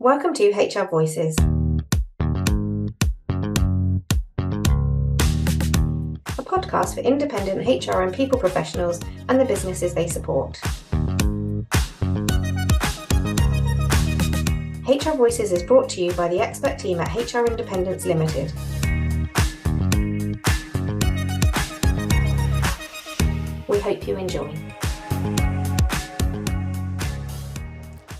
Welcome to HR Voices. A podcast for independent HR and people professionals and the businesses they support. HR Voices is brought to you by the expert team at HR Independence Limited. We hope you enjoy.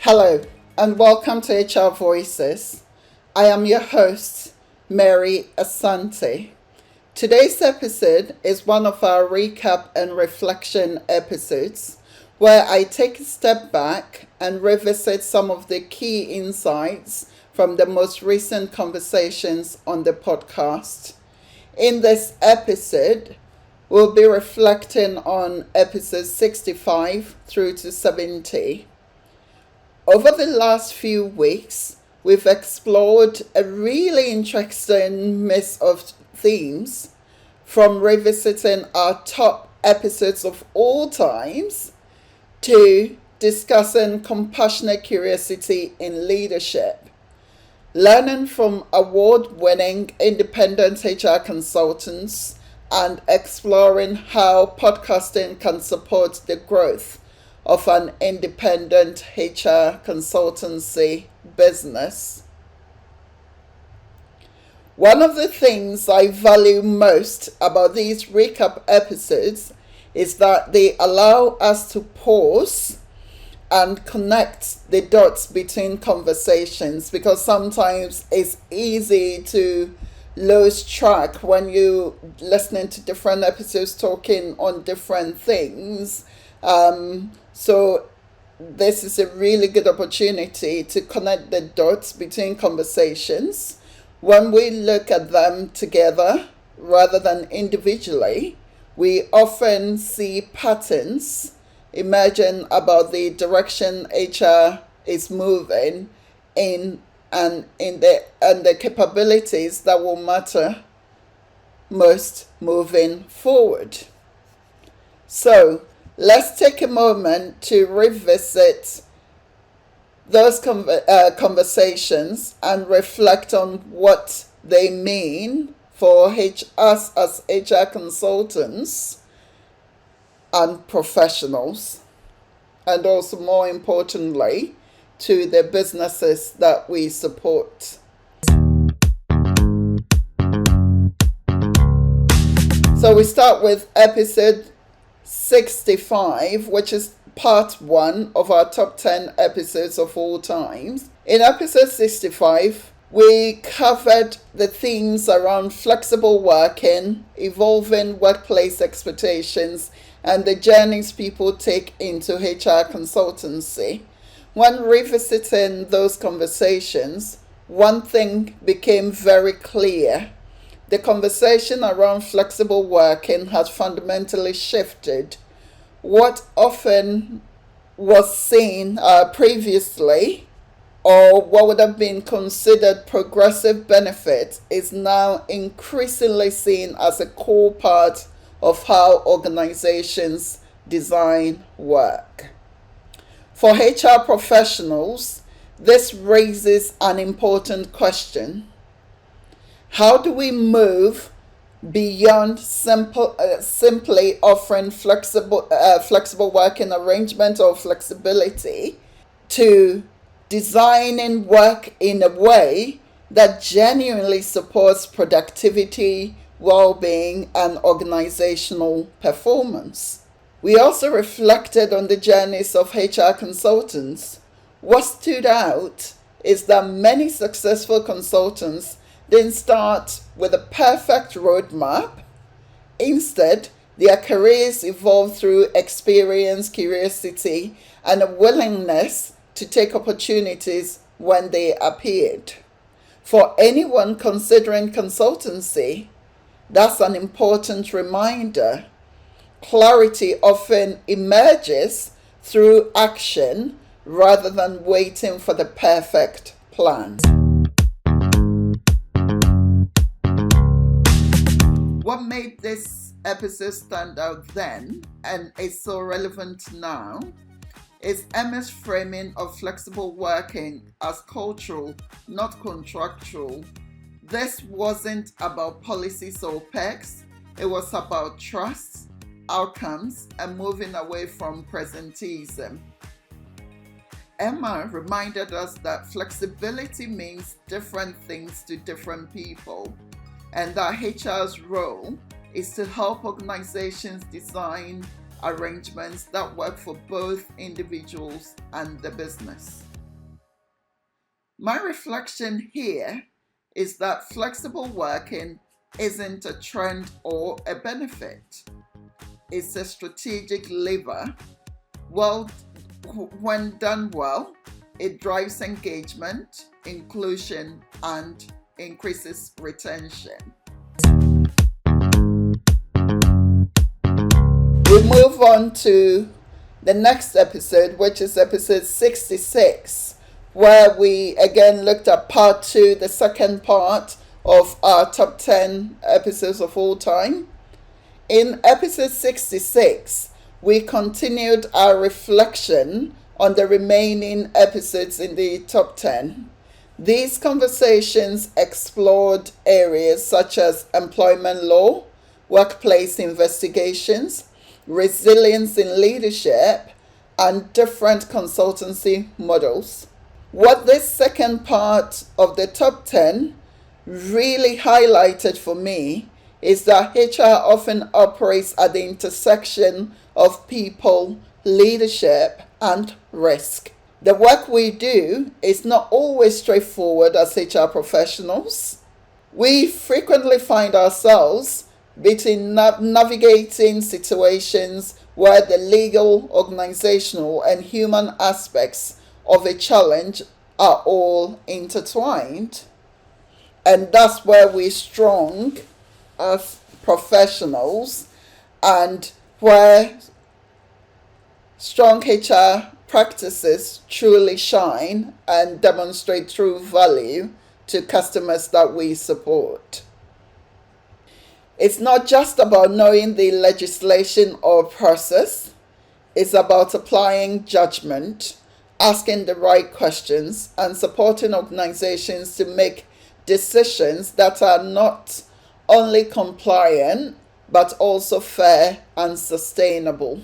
Hello and welcome to HR Voices. I am your host, Mary Asante. Today's episode is one of our recap and reflection episodes where I take a step back and revisit some of the key insights from the most recent conversations on the podcast. In this episode, we'll be reflecting on episodes 65 through to 70. Over the last few weeks, we've explored a really interesting mix of themes, from revisiting our top episodes of all times to discussing compassionate curiosity in leadership, learning from award-winning independent HR consultants, and exploring how podcasting can support the growth of an independent HR consultancy business. One of the things I value most about these recap episodes is that they allow us to pause and connect the dots between conversations, because sometimes it's easy to lose track when you're listening to different episodes talking on different things. So this is a really good opportunity to connect the dots between conversations. When we look at them together rather than individually, we often see patterns emerging about the direction HR is moving in and the capabilities that will matter most moving forward. So let's take a moment to revisit those conversations and reflect on what they mean for us as HR consultants and professionals, and also, more importantly, to the businesses that we support. So we start with episode 65, which is part 1 of our top 10 episodes of all times. In episode 65, we covered the themes around flexible working, evolving workplace expectations, and the journeys people take into HR consultancy. When revisiting those conversations, one thing became very clear. The conversation around flexible working has fundamentally shifted. What often was seen previously, or what would have been considered progressive benefit, is now increasingly seen as a core part of how organizations design work. For HR professionals, this raises an important question. How do we move beyond simply offering flexible working arrangement or flexibility to designing work in a way that genuinely supports productivity, well-being, and organizational performance? We also reflected on the journeys of HR consultants. What stood out is that many successful consultants didn't start with a perfect roadmap. Instead, their careers evolved through experience, curiosity, and a willingness to take opportunities when they appeared. For anyone considering consultancy, that's an important reminder. Clarity often emerges through action rather than waiting for the perfect plan. What made this episode stand out then and is so relevant now is Emma's framing of flexible working as cultural, not contractual. This wasn't about policies or perks, it was about trust, outcomes, and moving away from presenteeism. Emma reminded us that flexibility means different things to different people, and that HR's role is to help organizations design arrangements that work for both individuals and the business. My reflection here is that flexible working isn't a trend or a benefit. It's a strategic lever. Well, when done well, it drives engagement, inclusion, and increases retention. We move on to the next episode, which is episode 66. Where we again looked at part 2, the second part of our top 10 episodes of all time. In episode 66, we continued our reflection on the remaining episodes in the top 10. These conversations explored areas such as employment law, workplace investigations, resilience in leadership, and different consultancy models. What this second part of the top 10 really highlighted for me is that HR often operates at the intersection of people, leadership, and risk. The work we do is not always straightforward as HR professionals. We frequently find ourselves between navigating situations where the legal, organizational, and human aspects of a challenge are all intertwined. And that's where we're strong as professionals and where strong HR practices truly shine and demonstrate true value to customers that we support. It's not just about knowing the legislation or process, it's about applying judgment, asking the right questions, and supporting organizations to make decisions that are not only compliant but also fair and sustainable.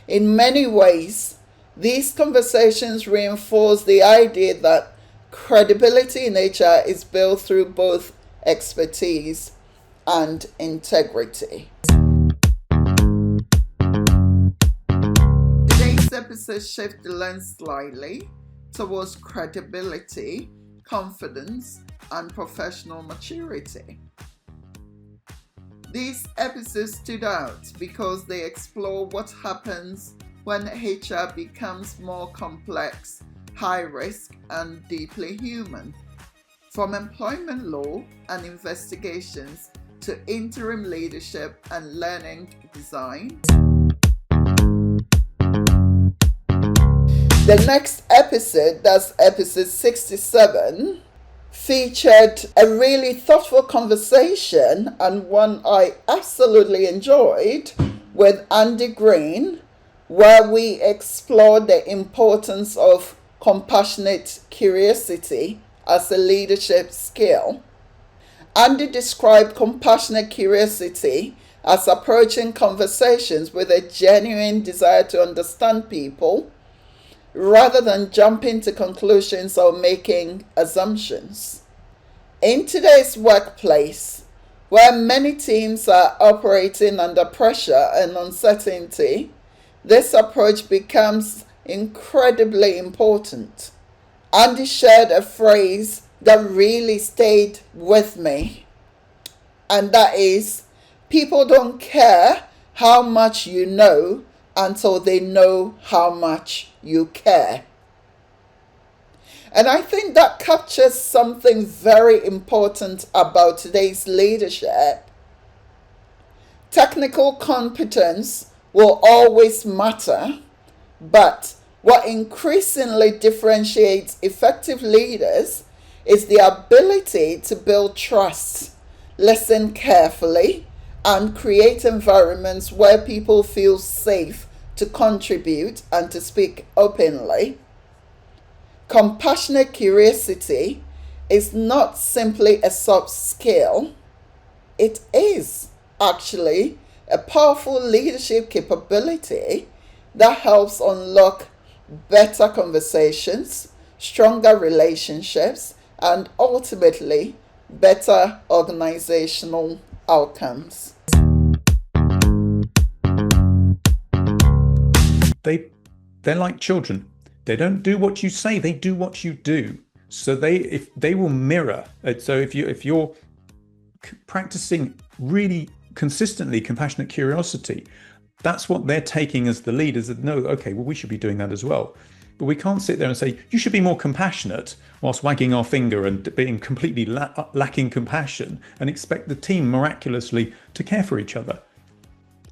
In many ways, these conversations reinforce the idea that credibility in HR is built through both expertise and integrity. Today's episode shifts the lens slightly towards credibility, confidence, and professional maturity. These episodes stood out because they explore what happens when HR becomes more complex, high risk, and deeply human. From employment law and investigations to interim leadership and learning design. The next episode, that's episode 67, featured a really thoughtful conversation and one I absolutely enjoyed with Andy Green, where we explored the importance of compassionate curiosity as a leadership skill. Andy described compassionate curiosity as approaching conversations with a genuine desire to understand people rather than jumping to conclusions or making assumptions. In today's workplace, where many teams are operating under pressure and uncertainty, this approach becomes incredibly important. Andy shared a phrase that really stayed with me, and that is, people don't care how much you know until they know how much you care. And I think that captures something very important about today's leadership. Technical competence will always matter, but what increasingly differentiates effective leaders is the ability to build trust, listen carefully, and create environments where people feel safe to contribute and to speak openly. Compassionate curiosity is not simply a soft skill, it is actually a powerful leadership capability that helps unlock better conversations, stronger relationships, and ultimately better organizational outcomes. They're like children. They don't do what you say, they do what you do. So they will mirror. So if you're practicing really consistently compassionate curiosity, that's what they're taking as the leaders that know, okay, well, we should be doing that as well. But we can't sit there and say, you should be more compassionate whilst wagging our finger and being completely lacking compassion and expect the team miraculously to care for each other.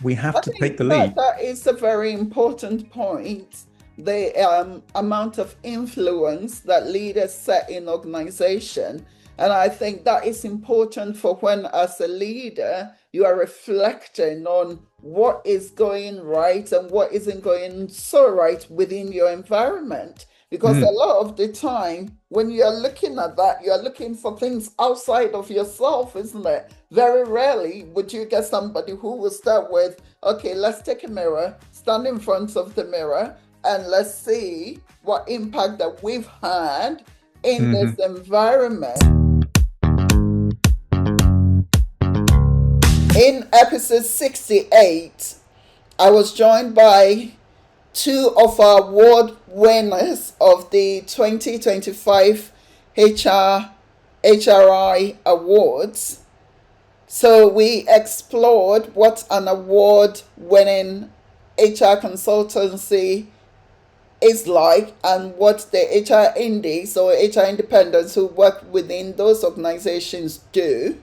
We have to take the lead. That is a very important point. The amount of influence that leaders set in organization. And I think that is important for when, as a leader, you are reflecting on what is going right and what isn't going so right within your environment. Because a lot of the time, when you're looking at that, you're looking for things outside of yourself, isn't it? Very rarely would you get somebody who will start with, okay, let's take a mirror, stand in front of the mirror, and let's see what impact that we've had in this environment. In episode 68, I was joined by two of our award winners of the 2025 HRI Awards. So we explored what an award-winning HR consultancy is like and what the HR indies or HR independents who work within those organizations do.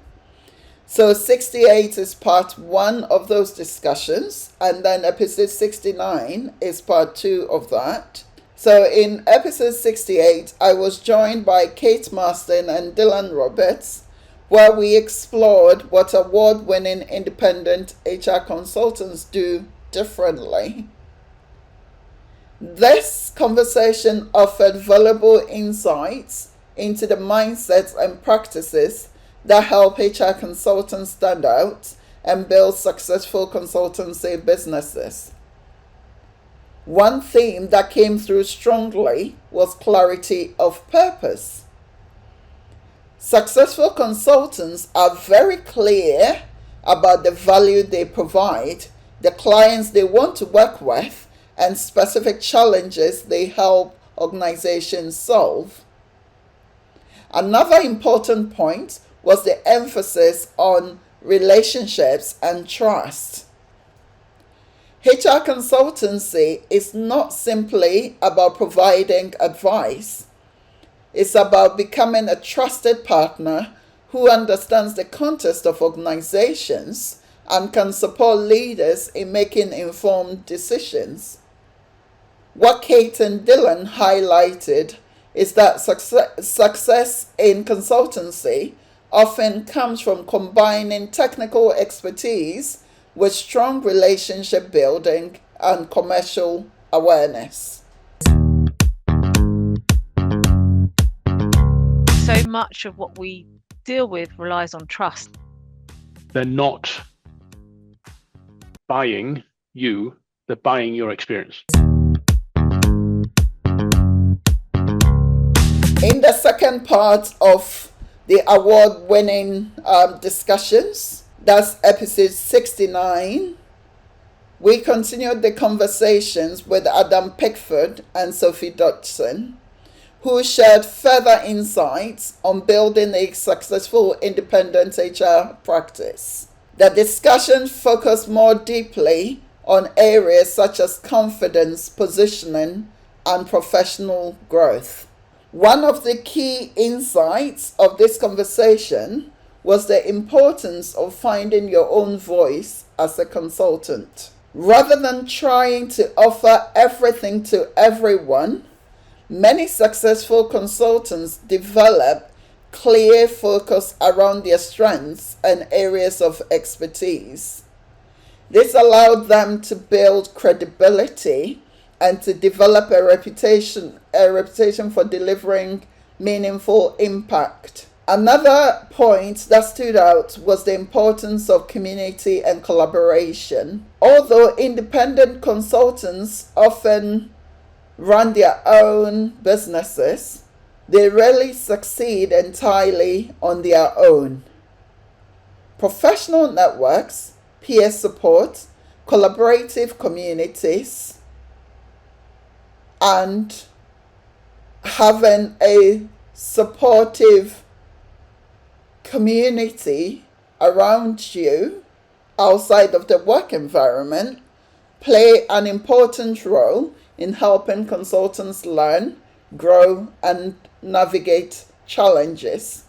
So 68 is part 1 of those discussions, and then episode 69 is part 2 of that. So in episode 68, I was joined by Kate Marston and Dylan Roberts, where we explored what award-winning independent HR consultants do differently. This conversation offered valuable insights into the mindsets and practices that help HR consultants stand out and build successful consultancy businesses. One theme that came through strongly was clarity of purpose. Successful consultants are very clear about the value they provide, the clients they want to work with, and specific challenges they help organizations solve. Another important point was the emphasis on relationships and trust. HR consultancy is not simply about providing advice. It's about becoming a trusted partner who understands the context of organizations and can support leaders in making informed decisions. What Kate and Dylan highlighted is that success in consultancy often comes from combining technical expertise with strong relationship building and commercial awareness. So much of what we deal with relies on trust. They're not buying you, they're buying your experience. In the second part of the award-winning discussions, that's episode 69, we continued the conversations with Adam Pickford and Sophie Dodson, who shared further insights on building a successful independent HR practice. The discussion focused more deeply on areas such as confidence, positioning, and professional growth. One of the key insights of this conversation was the importance of finding your own voice as a consultant. Rather than trying to offer everything to everyone, many successful consultants develop clear focus around their strengths and areas of expertise. This allowed them to build credibility and to develop a reputation for delivering meaningful impact. Another point that stood out was the importance of community and collaboration. Although independent consultants often run their own businesses, they rarely succeed entirely on their own. Professional networks, peer support, collaborative communities, and having a supportive community around you outside of the work environment play an important role in helping consultants learn, grow, and navigate challenges.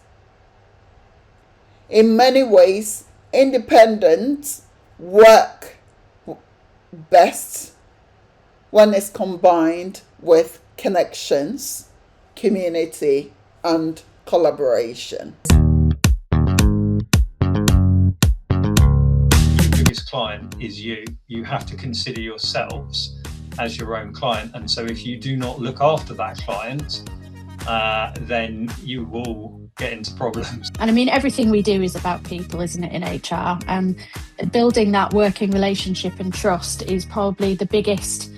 In many ways, independence work best when it's combined with connections, community, and collaboration. Your biggest client is you. You have to consider yourselves as your own client. And so if you do not look after that client, then you will get into problems. And I mean, everything we do is about people, isn't it, in HR? And building that working relationship and trust is probably the biggest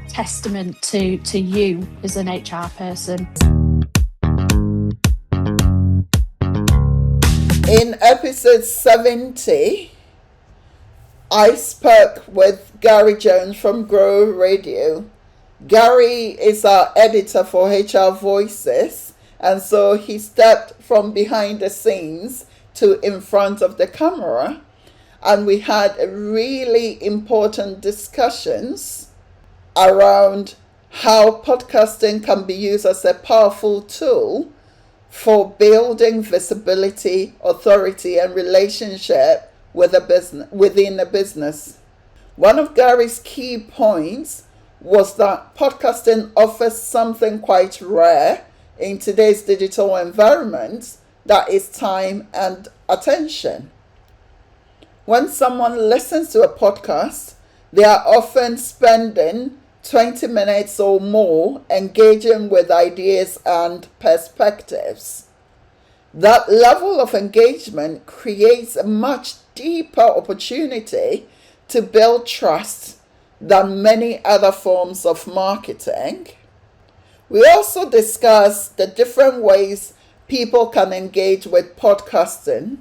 testament to you as an HR person. In episode 70, I spoke with Gary Jones from Grow Radio. Gary is our editor for HR Voices, and so he stepped from behind the scenes to in front of the camera, and we had really important discussions around how podcasting can be used as a powerful tool for building visibility, authority, and relationship with a business, within a business. One of Gary's key points was that podcasting offers something quite rare in today's digital environment, that is time and attention. When someone listens to a podcast, they are often spending 20 minutes or more engaging with ideas and perspectives. That level of engagement creates a much deeper opportunity to build trust than many other forms of marketing. We also discuss the different ways people can engage with podcasting,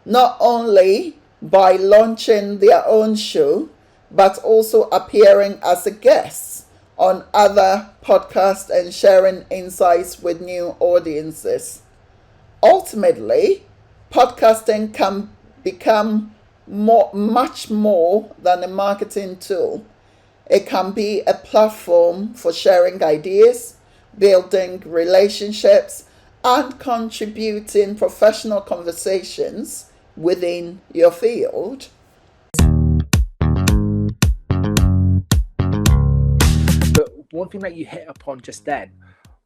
not only by launching their own show, but also appearing as a guest on other podcasts and sharing insights with new audiences. Ultimately, podcasting can become much more than a marketing tool. It can be a platform for sharing ideas, building relationships, and contributing professional conversations within your field. But one thing that you hit upon just then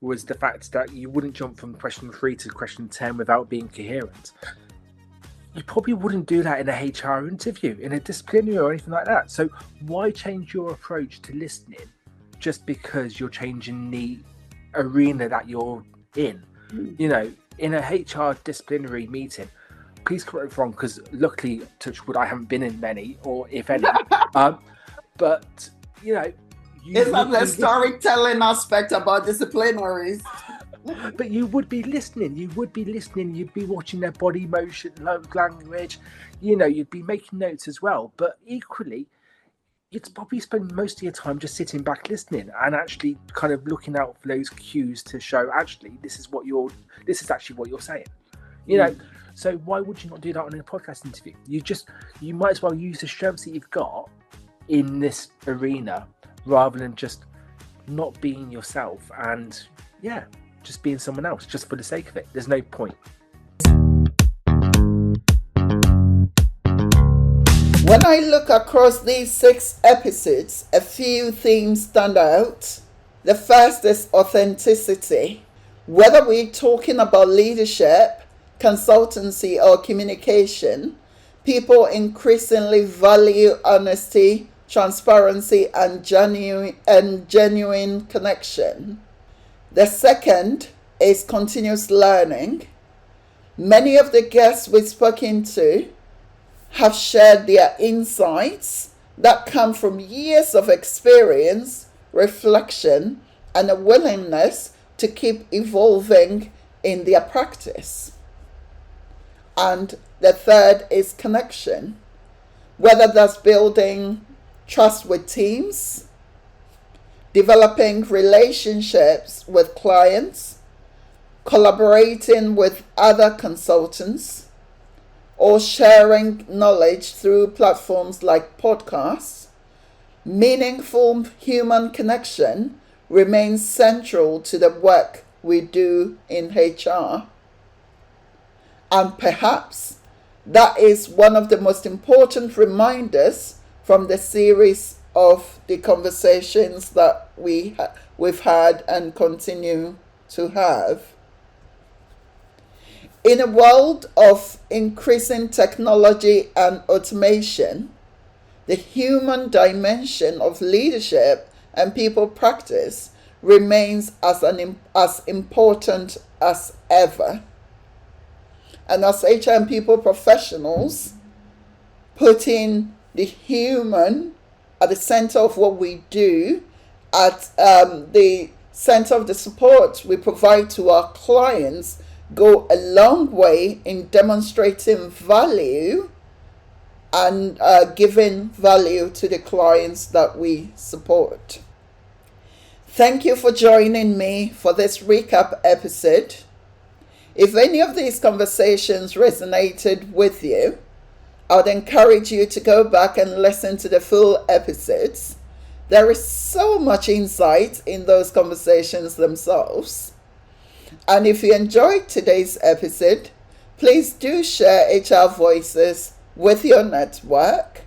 was the fact that you wouldn't jump from question 3 to question 10 without being coherent. You probably wouldn't do that in a HR interview, in a disciplinary or anything like that. So why change your approach to listening just because you're changing the arena that you're in? You know, in a HR disciplinary meeting, please correct me if wrong, because luckily, touch wood, I haven't been in many, or if any. But, you know... Isn't the storytelling aspect about disciplinaries? But you would be listening. You'd be watching their body motion, language. You know, you'd be making notes as well. But equally, you'd probably spend most of your time just sitting back listening and actually kind of looking out for those cues to show, actually, this is actually what you're saying. You know, so why would you not do that on a podcast interview? You might as well use the strengths that you've got in this arena rather than just not being yourself and, yeah, just being someone else just for the sake of it. There's no point. When I look across these 6 episodes, a few themes stand out. The first is authenticity. Whether we're talking about leadership, consultancy, or communication, People increasingly value honesty, transparency, and genuine connection. The second is continuous learning. Many of the guests we've spoken to have shared their insights that come from years of experience, reflection, and a willingness to keep evolving in their practice. And the third is connection, whether that's building trust with teams, developing relationships with clients, collaborating with other consultants, or sharing knowledge through platforms like podcasts. Meaningful human connection remains central to the work we do in HR. And perhaps that is one of the most important reminders from the series of the conversations that we've had and continue to have. In a world of increasing technology and automation, the human dimension of leadership and people practice remains as important as ever. And as HR and people professionals, putting the human at the center of what we do, at the center of the support we provide to our clients, go a long way in demonstrating value and giving value to the clients that we support. Thank you for joining me for this recap episode. If any of these conversations resonated with you, I would encourage you to go back and listen to the full episodes. There is so much insight in those conversations themselves. And if you enjoyed today's episode, please do share HR Voices with your network.